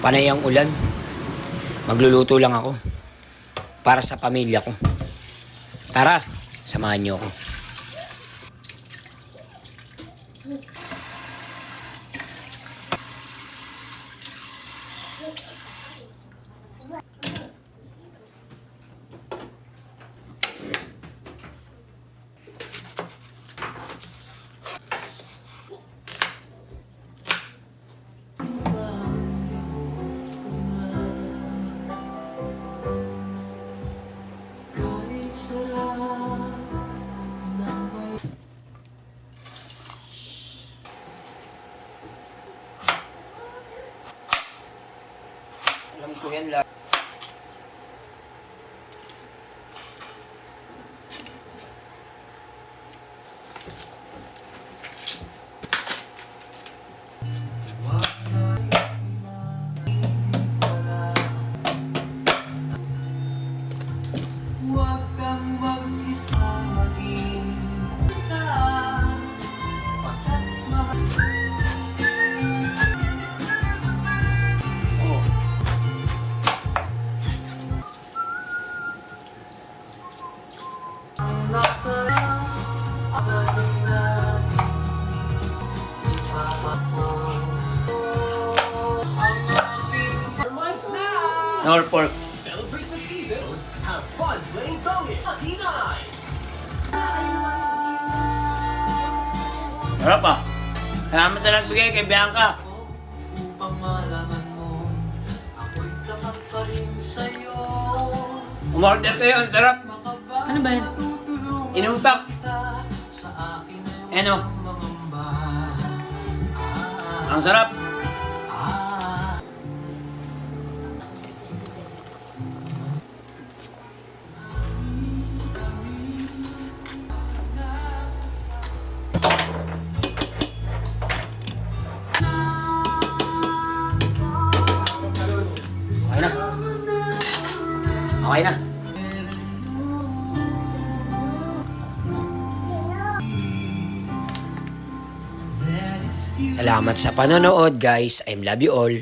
Panay ang ulan. Magluluto lang ako. Para sa pamilya ko. Tara, samahan niyo ako. Alam ko yan lang. Huwag kang mag-isa maging kita, pagkat mahal ang nakalas agad natin puso ang aking What's now? Norfolk. Celebrate the season. Have fun playing bonus. Lucky 9. Harap ah. Salamat sa nagbigay kay Bianca. Upang malaman mo, ako'y tapat pa rin sa'yo. Umorder kayo. Ang sarap. Ano ba yan? Inutak. Sa akin Ano? mangamba. Ang sarap. Okay na. Okay na. Salamat sa panonood, guys. I love you all.